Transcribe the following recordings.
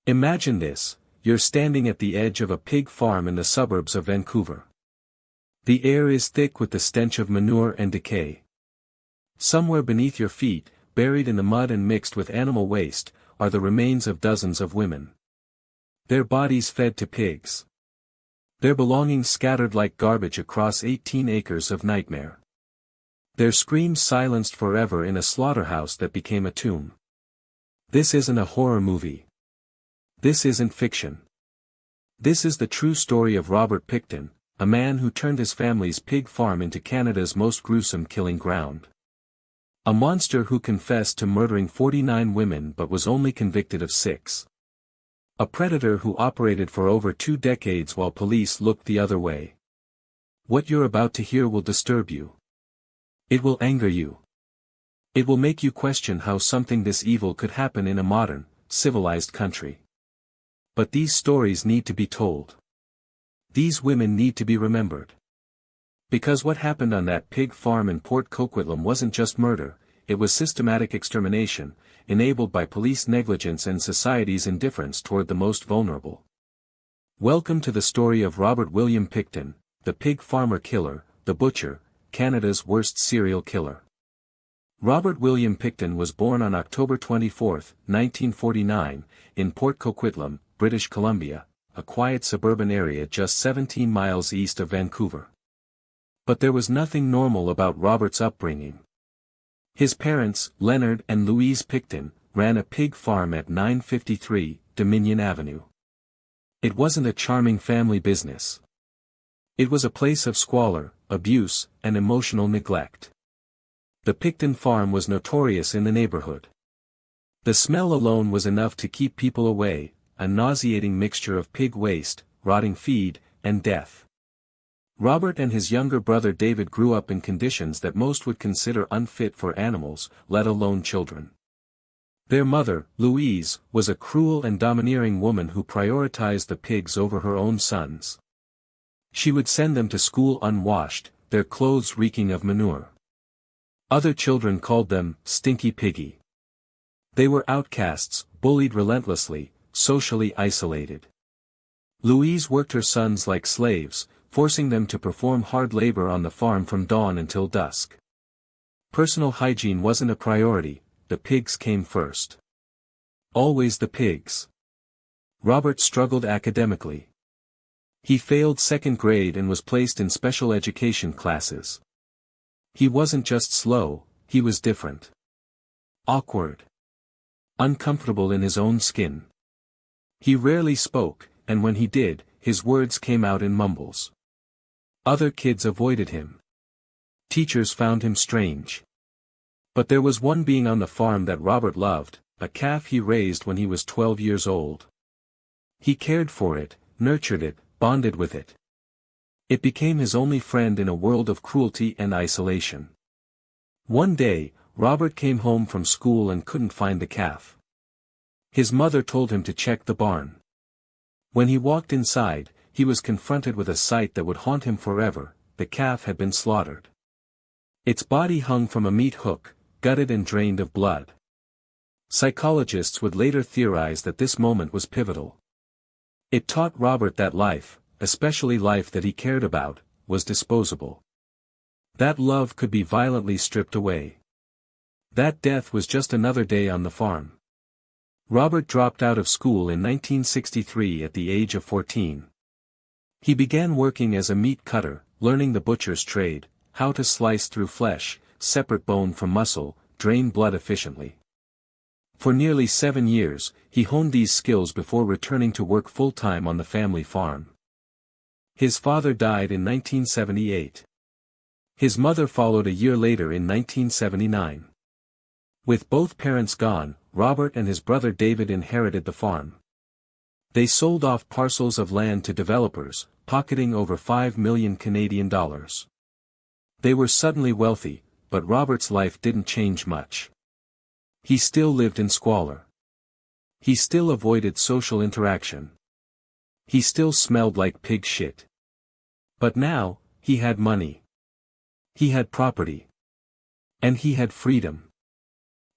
Imagine this, you're standing at the edge of a pig farm in the suburbs of Vancouver. The air is thick with the stench of manure and decay. Somewhere beneath your feet, buried in the mud and mixed with animal waste, are the remains of dozens of women. Their bodies fed to pigs. Their belongings scattered like garbage across 18 acres of nightmare. Their screams silenced forever in a slaughterhouse that became a tomb. This isn't a horror movie. This isn't fiction. This is the true story of Robert Pickton, a man who turned his family's pig farm into Canada's most gruesome killing ground. A monster who confessed to murdering 49 women but was only convicted of 6. A predator who operated for over 2 decades while police looked the other way. What you're about to hear will disturb you. It will anger you. It will make you question how something this evil could happen in a modern, civilized country. But these stories need to be told. These women need to be remembered. Because what happened on that pig farm in Port Coquitlam wasn't just murder, it was systematic extermination, enabled by police negligence and society's indifference toward the most vulnerable. Welcome to the story of Robert William Pickton, the pig farmer killer, the butcher, Canada's worst serial killer. Robert William Pickton was born on October 24, 1949, in Port Coquitlam, British Columbia, a quiet suburban area just 17 miles east of Vancouver. But there was nothing normal about Robert's upbringing. His parents, Leonard and Louise Pickton, ran a pig farm at 953 Dominion Avenue. It wasn't a charming family business. It was a place of squalor, abuse, and emotional neglect. The Pickton farm was notorious in the neighborhood. The smell alone was enough to keep people away, a nauseating mixture of pig waste, rotting feed, and death. Robert and his younger brother David grew up in conditions that most would consider unfit for animals, let alone children. Their mother, Louise, was a cruel and domineering woman who prioritized the pigs over her own sons. She would send them to school unwashed, their clothes reeking of manure. Other children called them Stinky Piggy. They were outcasts, bullied relentlessly, socially isolated. Louise worked her sons like slaves, forcing them to perform hard labor on the farm from dawn until dusk. Personal hygiene wasn't a priority, the pigs came first. Always the pigs. Robert struggled academically. He failed second grade and was placed in special education classes. He wasn't just slow, he was different. Awkward. Uncomfortable in his own skin. He rarely spoke, and when he did, his words came out in mumbles. Other kids avoided him. Teachers found him strange. But there was one being on the farm that Robert loved, a calf he raised when he was 12 years old. He cared for it, nurtured it, bonded with it. It became his only friend in a world of cruelty and isolation. One day, Robert came home from school and couldn't find the calf. His mother told him to check the barn. When he walked inside, he was confronted with a sight that would haunt him forever: the calf had been slaughtered. Its body hung from a meat hook, gutted and drained of blood. Psychologists would later theorize that this moment was pivotal. It taught Robert that life, especially life that he cared about, was disposable. That love could be violently stripped away. That death was just another day on the farm. Robert dropped out of school in 1963 at the age of 14. He began working as a meat cutter, learning the butcher's trade, how to slice through flesh, separate bone from muscle, drain blood efficiently. For nearly 7 years, he honed these skills before returning to work full-time on the family farm. His father died in 1978. His mother followed a year later in 1979. With both parents gone, Robert and his brother David inherited the farm. They sold off parcels of land to developers, pocketing over $5 million Canadian dollars. They were suddenly wealthy, but Robert's life didn't change much. He still lived in squalor. He still avoided social interaction. He still smelled like pig shit. But now, he had money. He had property. And he had freedom.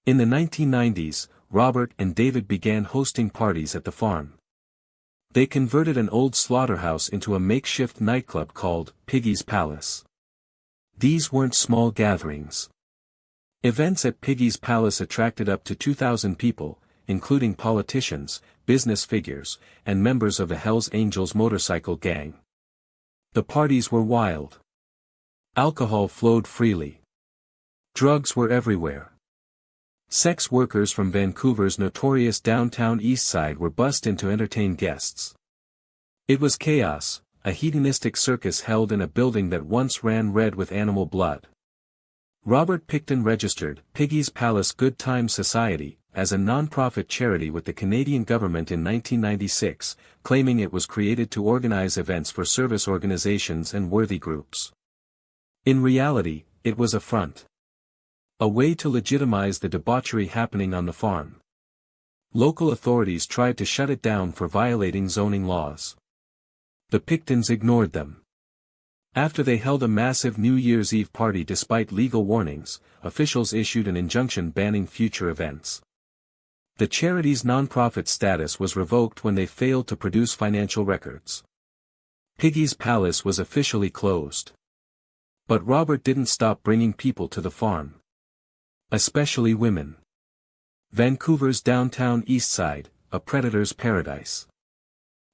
In the 1990s, Robert and David began hosting parties at the farm. They converted an old slaughterhouse into a makeshift nightclub called Piggy's Palace. These weren't small gatherings. Events at Piggy's Palace attracted up to 2,000 people, including politicians, business figures, and members of the Hells Angels motorcycle gang. The parties were wild. Alcohol flowed freely. Drugs were everywhere. Sex workers from Vancouver's notorious Downtown Eastside were bussed in to entertain guests. It was chaos, a hedonistic circus held in a building that once ran red with animal blood. Robert Pickton registered Piggy's Palace Good Times Society as a non-profit charity with the Canadian government in 1996, claiming it was created to organize events for service organizations and worthy groups. In reality, it was a front. A way to legitimize the debauchery happening on the farm. Local authorities tried to shut it down for violating zoning laws. The Picktons ignored them. After they held a massive New Year's Eve party despite legal warnings, officials issued an injunction banning future events. The charity's nonprofit status was revoked when they failed to produce financial records. Piggy's Palace was officially closed. But Robert didn't stop bringing people to the farm. Especially women. Vancouver's Downtown Eastside, a predator's paradise.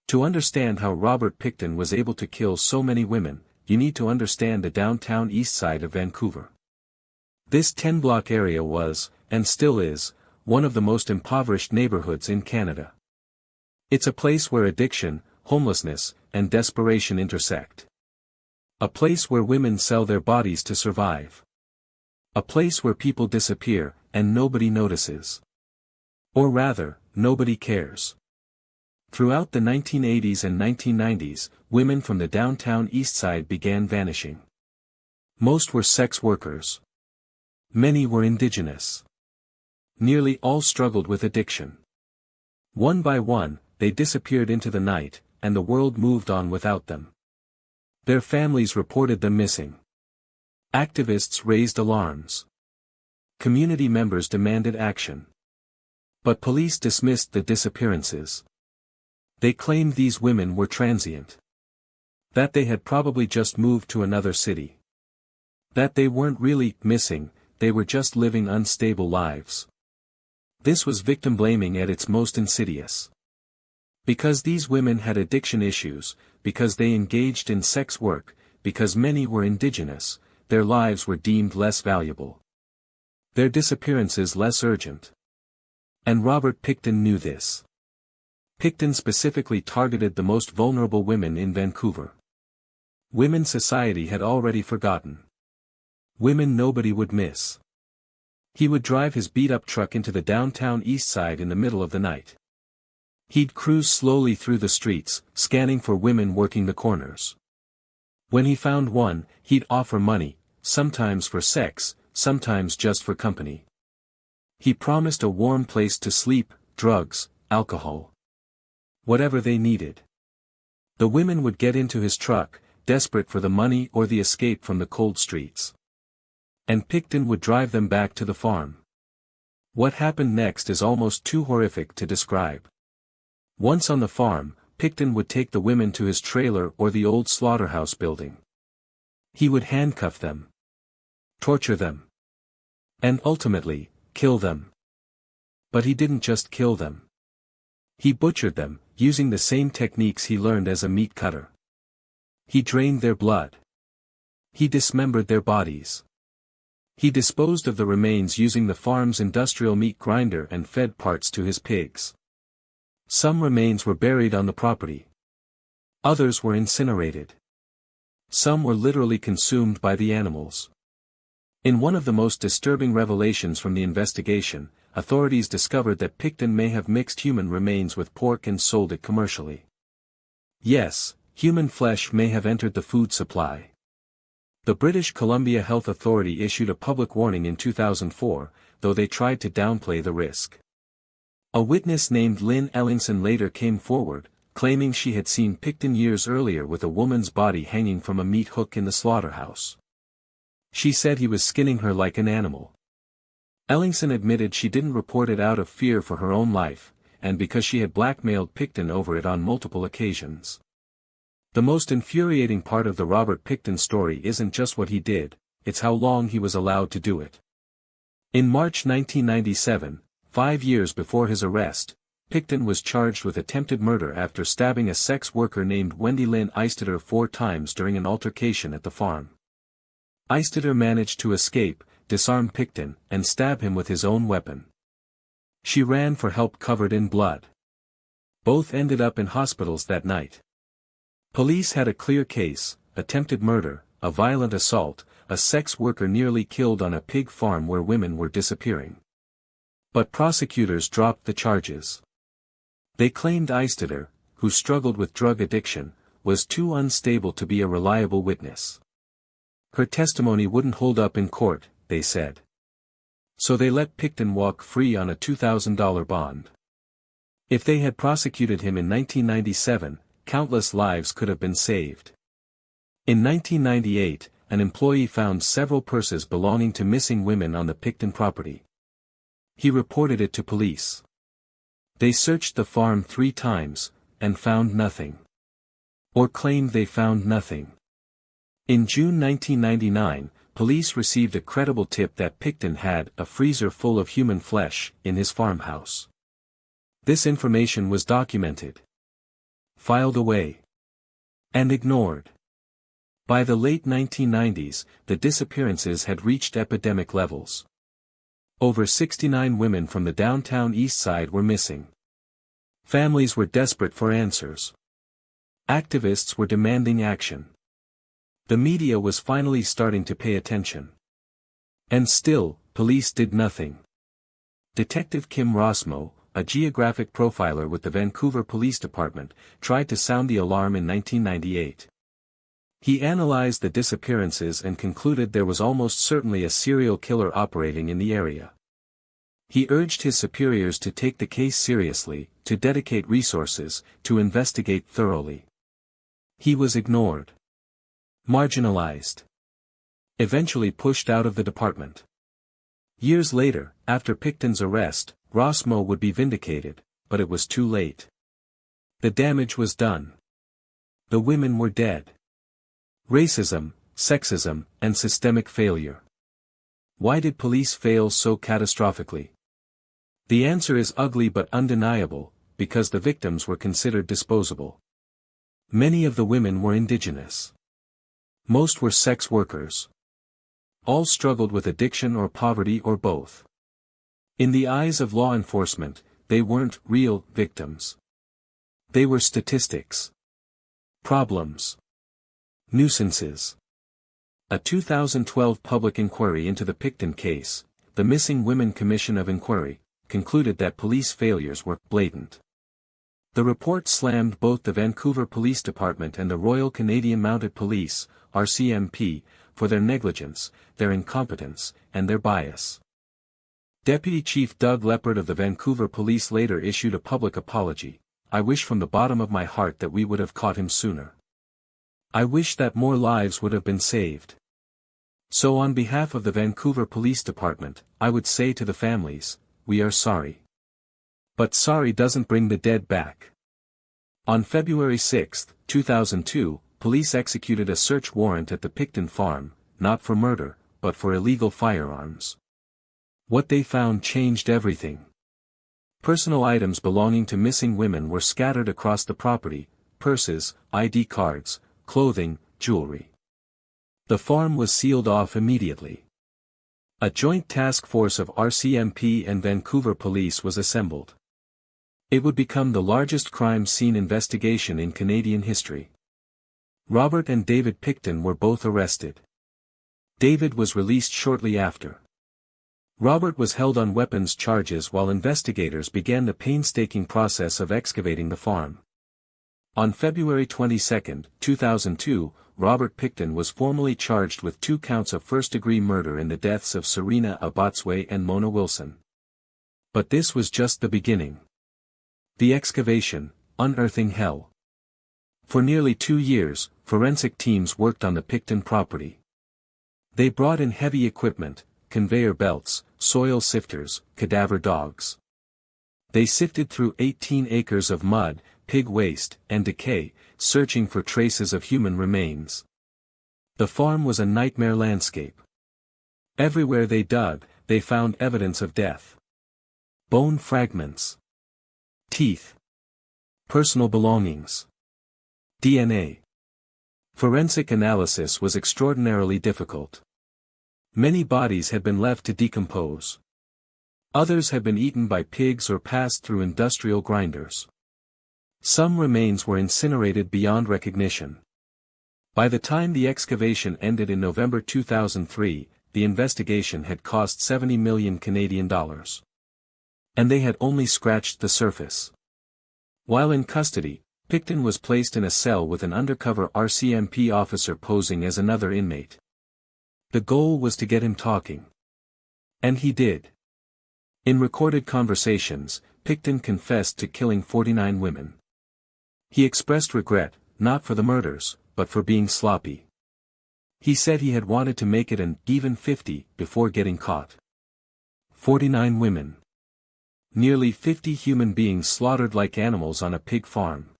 To understand how Robert Pickton was able to kill so many women, you need to understand the Downtown Eastside of Vancouver. This 10-block area was, and still is, one of the most impoverished neighborhoods in Canada. It's a place where addiction, homelessness, and desperation intersect. A place where women sell their bodies to survive. A place where people disappear, and nobody notices. Or rather, nobody cares. Throughout the 1980s and 1990s, women from the Downtown Eastside began vanishing. Most were sex workers. Many were Indigenous. Nearly all struggled with addiction. One by one, they disappeared into the night, and the world moved on without them. Their families reported them missing. Activists raised alarms. Community members demanded action. But police dismissed the disappearances. They claimed these women were transient. That they had probably just moved to another city. That they weren't really missing, they were just living unstable lives. This was victim blaming at its most insidious. Because these women had addiction issues, because they engaged in sex work, because many were Indigenous, their lives were deemed less valuable. Their disappearances less urgent. And Robert Pickton knew this. Pickton specifically targeted the most vulnerable women in Vancouver. Women society had already forgotten. Women nobody would miss. He would drive his beat-up truck into the Downtown Eastside in the middle of the night. He'd cruise slowly through the streets, scanning for women working the corners. When he found one, he'd offer money, sometimes for sex, sometimes just for company. He promised a warm place to sleep, drugs, alcohol. Whatever they needed. The women would get into his truck, desperate for the money or the escape from the cold streets. And Pickton would drive them back to the farm. What happened next is almost too horrific to describe. Once on the farm, Pickton would take the women to his trailer or the old slaughterhouse building. He would handcuff them. Torture them. And ultimately, kill them. But he didn't just kill them. He butchered them, using the same techniques he learned as a meat cutter. He drained their blood. He dismembered their bodies. He disposed of the remains using the farm's industrial meat grinder and fed parts to his pigs. Some remains were buried on the property. Others were incinerated. Some were literally consumed by the animals. In one of the most disturbing revelations from the investigation, authorities discovered that Pickton may have mixed human remains with pork and sold it commercially. Yes, human flesh may have entered the food supply. The British Columbia Health Authority issued a public warning in 2004, though they tried to downplay the risk. A witness named Lynn Ellingson later came forward, claiming she had seen Pickton years earlier with a woman's body hanging from a meat hook in the slaughterhouse. She said he was skinning her like an animal. Ellingson admitted she didn't report it out of fear for her own life, and because she had blackmailed Pickton over it on multiple occasions. The most infuriating part of the Robert Pickton story isn't just what he did, it's how long he was allowed to do it. In March 1997, 5 years before his arrest, Pickton was charged with attempted murder after stabbing a sex worker named Wendy Lynn Eistetter 4 times during an altercation at the farm. Eistetter managed to escape, disarm Pickton, and stab him with his own weapon. She ran for help covered in blood. Both ended up in hospitals that night. Police had a clear case: attempted murder, a violent assault, a sex worker nearly killed on a pig farm where women were disappearing. But prosecutors dropped the charges. They claimed Eistetter, who struggled with drug addiction, was too unstable to be a reliable witness. Her testimony wouldn't hold up in court, they said. So they let Pickton walk free on a $2,000 bond. If they had prosecuted him in 1997, countless lives could have been saved. In 1998, an employee found several purses belonging to missing women on the Pickton property. He reported it to police. They searched the farm 3 times, and found nothing. Or claimed they found nothing. In June 1999, police received a credible tip that Pickton had a freezer full of human flesh in his farmhouse. This information was documented, filed away, and ignored. By the late 1990s, the disappearances had reached epidemic levels. Over 69 women from the Downtown Eastside were missing. Families were desperate for answers. Activists were demanding action. The media was finally starting to pay attention. And still, police did nothing. Detective Kim Rossmo, a geographic profiler with the Vancouver Police Department, tried to sound the alarm in 1998. He analyzed the disappearances and concluded there was almost certainly a serial killer operating in the area. He urged his superiors to take the case seriously, to dedicate resources, to investigate thoroughly. He was ignored. Marginalized. Eventually pushed out of the department. Years later, after Pickton's arrest, Rossmo would be vindicated, but it was too late. The damage was done. The women were dead. Racism, sexism, and systemic failure. Why did police fail so catastrophically? The answer is ugly but undeniable, because the victims were considered disposable. Many of the women were Indigenous. Most were sex workers. All struggled with addiction or poverty or both. In the eyes of law enforcement, they weren't real victims. They were statistics. Problems. Nuisances. A 2012 public inquiry into the Pickton case, the Missing Women Commission of Inquiry, concluded that police failures were blatant. The report slammed both the Vancouver Police Department and the Royal Canadian Mounted Police, RCMP, for their negligence, their incompetence, and their bias. Deputy Chief Doug Leppard of the Vancouver Police later issued a public apology. "I wish from the bottom of my heart that we would have caught him sooner. I wish that more lives would have been saved." So on behalf of the Vancouver Police Department, I would say to the families, we are sorry. But sorry doesn't bring the dead back. On February 6, 2002, police executed a search warrant at the Pickton farm, not for murder, but for illegal firearms. What they found changed everything. Personal items belonging to missing women were scattered across the property: purses, ID cards, clothing, jewelry. The farm was sealed off immediately. A joint task force of RCMP and Vancouver Police was assembled. It would become the largest crime scene investigation in Canadian history. Robert and David Pickton were both arrested. David was released shortly after. Robert was held on weapons charges while investigators began the painstaking process of excavating the farm. On February 22, 2002, Robert Pickton was formally charged with 2 counts of first-degree murder in the deaths of Serena Abotswe and Mona Wilson. But this was just the beginning. The excavation, unearthing hell. For nearly 2 years, forensic teams worked on the Pickton property. They brought in heavy equipment, conveyor belts, soil sifters, cadaver dogs. They sifted through 18 acres of mud, pig waste, and decay, searching for traces of human remains. The farm was a nightmare landscape. Everywhere they dug, they found evidence of death. Bone fragments. Teeth. Personal belongings. DNA. Forensic analysis was extraordinarily difficult. Many bodies had been left to decompose. Others had been eaten by pigs or passed through industrial grinders. Some remains were incinerated beyond recognition. By the time the excavation ended in November 2003, the investigation had cost 70 million Canadian dollars. And they had only scratched the surface. While in custody, Pickton was placed in a cell with an undercover RCMP officer posing as another inmate. The goal was to get him talking. And he did. In recorded conversations, Pickton confessed to killing 49 women. He expressed regret, not for the murders, but for being sloppy. He said he had wanted to make it an even 50 before getting caught. 49 women. Nearly 50 human beings slaughtered like animals on a pig farm.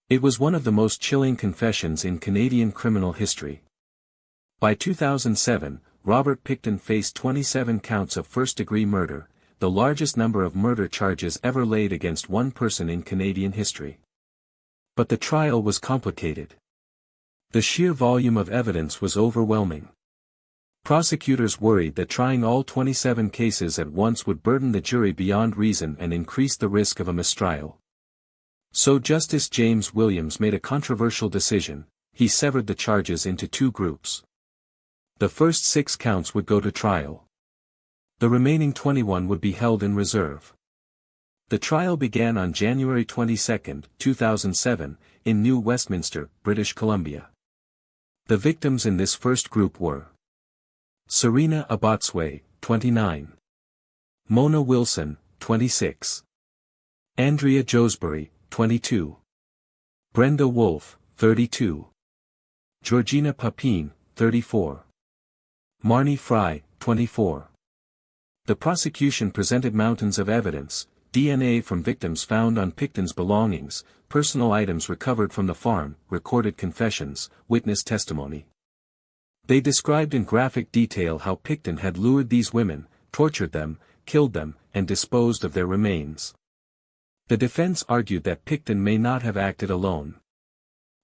It was one of the most chilling confessions in Canadian criminal history. By 2007, Robert Pickton faced 27 counts of first-degree murder, the largest number of murder charges ever laid against one person in Canadian history. But the trial was complicated. The sheer volume of evidence was overwhelming. Prosecutors worried that trying all 27 cases at once would burden the jury beyond reason and increase the risk of a mistrial. So Justice James Williams made a controversial decision. He severed the charges into two groups. The first 6 counts would go to trial. The remaining 21 would be held in reserve. The trial began on January 22, 2007, in New Westminster, British Columbia. The victims in this first group were Serena Abotsway, 29. Mona Wilson, 26. Andrea Josbury, 22. Brenda Wolfe, 32. Georgina Papine, 34. Marnie Fry, 24. The prosecution presented mountains of evidence, DNA from victims found on Pickton's belongings, personal items recovered from the farm, recorded confessions, witness testimony. They described in graphic detail how Pickton had lured these women, tortured them, killed them, and disposed of their remains. The defense argued that Pickton may not have acted alone.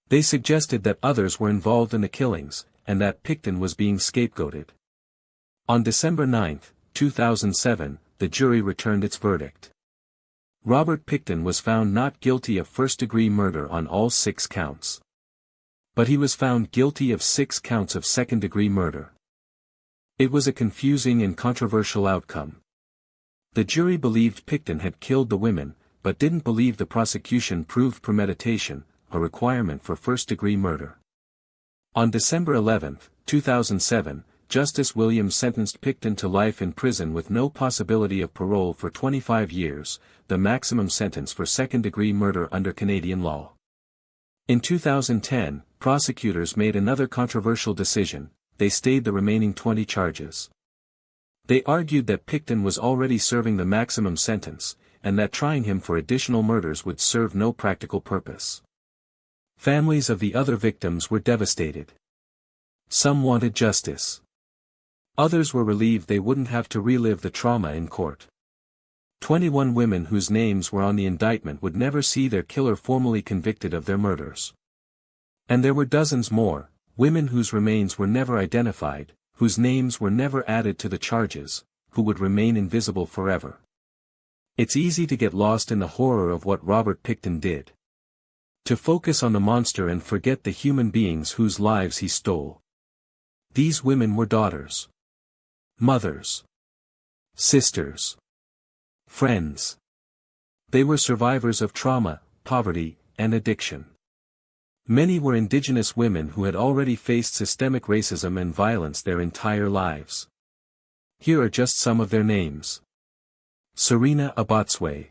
They suggested that others were involved in the killings, and that Pickton was being scapegoated. On December 9, 2007, the jury returned its verdict. Robert Pickton was found not guilty of first-degree murder on all 6 counts. But he was found guilty of 6 counts of second-degree murder. It was a confusing and controversial outcome. The jury believed Pickton had killed the women, but didn't believe the prosecution proved premeditation, a requirement for first-degree murder. On December 11, 2007, Justice Williams sentenced Pickton to life in prison with no possibility of parole for 25 years, the maximum sentence for second-degree murder under Canadian law. In 2010, prosecutors made another controversial decision. They stayed the remaining 20 charges. They argued that Pickton was already serving the maximum sentence, and that trying him for additional murders would serve no practical purpose. Families of the other victims were devastated. Some wanted justice. Others were relieved they wouldn't have to relive the trauma in court. 21 women whose names were on the indictment would never see their killer formally convicted of their murders. And there were dozens more, women whose remains were never identified, whose names were never added to the charges, who would remain invisible forever. It's easy to get lost in the horror of what Robert Pickton did. To focus on the monster and forget the human beings whose lives he stole. These women were daughters. Mothers. Sisters. Friends. They were survivors of trauma, poverty, and addiction. Many were Indigenous women who had already faced systemic racism and violence their entire lives. Here are just some of their names. Serena Abotsway.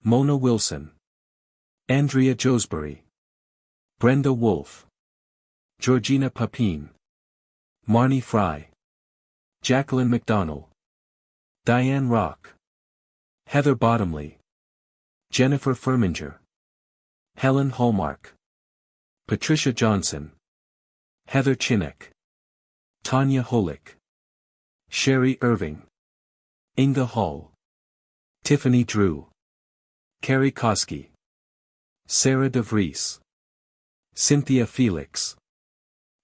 Mona Wilson. Andrea Josbury. Brenda Wolfe. Georgina Papine. Marnie Fry. Jacqueline MacDonald. Diane Rock, Heather Bottomley, Jennifer Firminger, Helen Hallmark, Patricia Johnson, Heather Chinnock, Tanya Holick, Sherry Irving, Inga Hall, Tiffany Drew, Carrie Koski, Sarah DeVries, Cynthia Felix,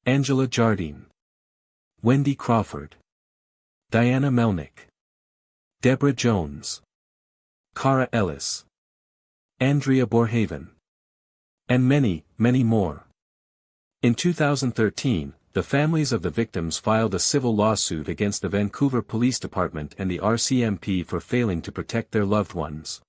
Angela Jardine, Wendy Crawford, Diana Melnick, Deborah Jones, Cara Ellis, Andrea Borhaven, and many, many more. In 2013, the families of the victims filed a civil lawsuit against the Vancouver Police Department and the RCMP for failing to protect their loved ones.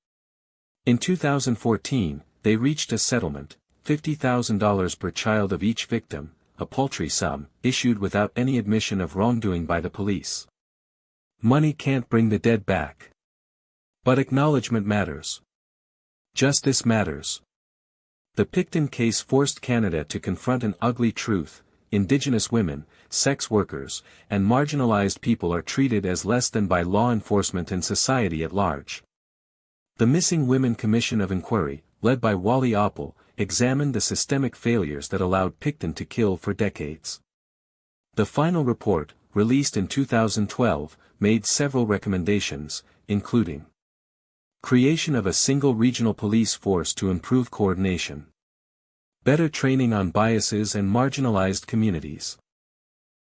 In 2014, they reached a settlement, $50,000 per child of each victim, a paltry sum, issued without any admission of wrongdoing by the police. Money can't bring the dead back. But acknowledgement matters. Justice matters. The Pickton case forced Canada to confront an ugly truth: Indigenous women, sex workers, and marginalized people are treated as less than by law enforcement and society at large. The Missing Women Commission of Inquiry, led by Wally Oppel, examined the systemic failures that allowed Pickton to kill for decades. The final report, released in 2012, made several recommendations, including creation of a single regional police force to improve coordination, better training on biases and marginalized communities,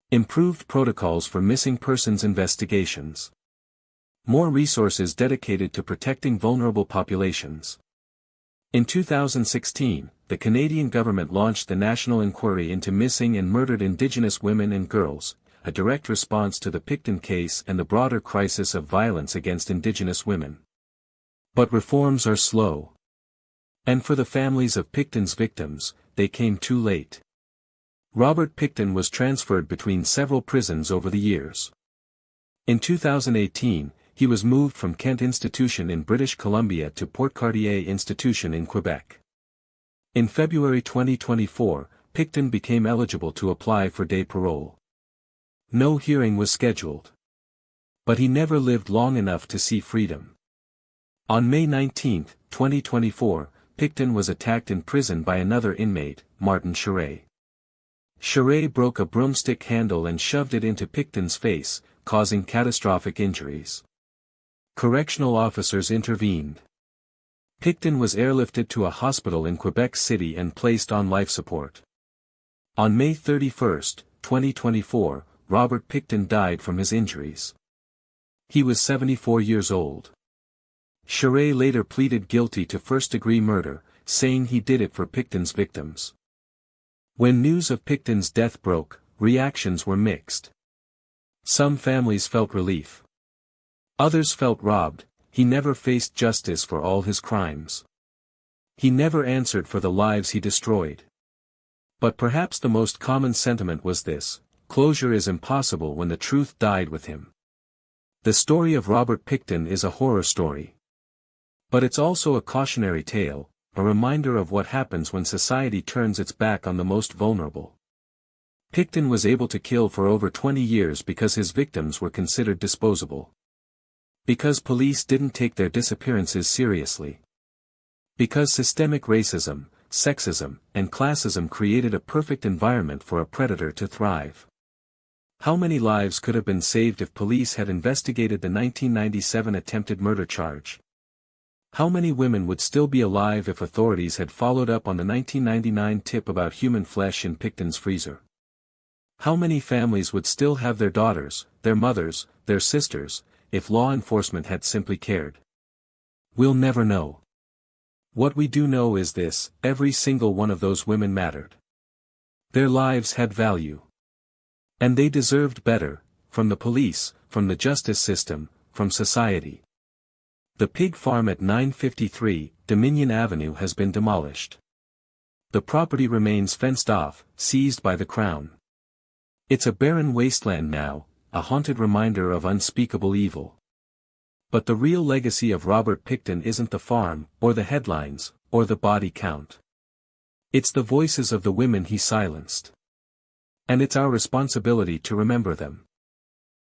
improved protocols for missing persons investigations, more resources dedicated to protecting vulnerable populations. In 2016, the Canadian government launched the National Inquiry into Missing and Murdered Indigenous Women and Girls, a direct response to the Pickton case and the broader crisis of violence against Indigenous women. But reforms are slow. And for the families of Pickton's victims, they came too late. Robert Pickton was transferred between several prisons over the years. In 2018, he was moved from Kent Institution in British Columbia to Port Coquitlam Institution in Quebec. In February 2024, Pickton became eligible to apply for day parole. No hearing was scheduled. But he never lived long enough to see freedom. On May 19, 2024, Pickton was attacked in prison by another inmate, Martin Charest. Charest broke a broomstick handle and shoved it into Pickton's face, causing catastrophic injuries. Correctional officers intervened. Pickton was airlifted to a hospital in Quebec City and placed on life support. On May 31, 2024, Robert Pickton died from his injuries. He was 74 years old. Charest later pleaded guilty to first-degree murder, saying he did it for Pickton's victims. When news of Pickton's death broke, reactions were mixed. Some families felt relief. Others felt robbed. He never faced justice for all his crimes. He never answered for the lives he destroyed. But perhaps the most common sentiment was this: closure is impossible when the truth died with him. The story of Robert Pickton is a horror story. But it's also a cautionary tale, a reminder of what happens when society turns its back on the most vulnerable. Pickton was able to kill for over 20 years because his victims were considered disposable. Because police didn't take their disappearances seriously. Because systemic racism, sexism, and classism created a perfect environment for a predator to thrive. How many lives could have been saved if police had investigated the 1997 attempted murder charge? How many women would still be alive if authorities had followed up on the 1999 tip about human flesh in Pickton's freezer? How many families would still have their daughters, their mothers, their sisters, if law enforcement had simply cared? We'll never know. What we do know is this: every single one of those women mattered. Their lives had value. And they deserved better, from the police, from the justice system, from society. The pig farm at 953 Dominion Avenue has been demolished. The property remains fenced off, seized by the Crown. It's a barren wasteland now, a haunted reminder of unspeakable evil. But the real legacy of Robert Pickton isn't the farm, or the headlines, or the body count. It's the voices of the women he silenced. And it's our responsibility to remember them.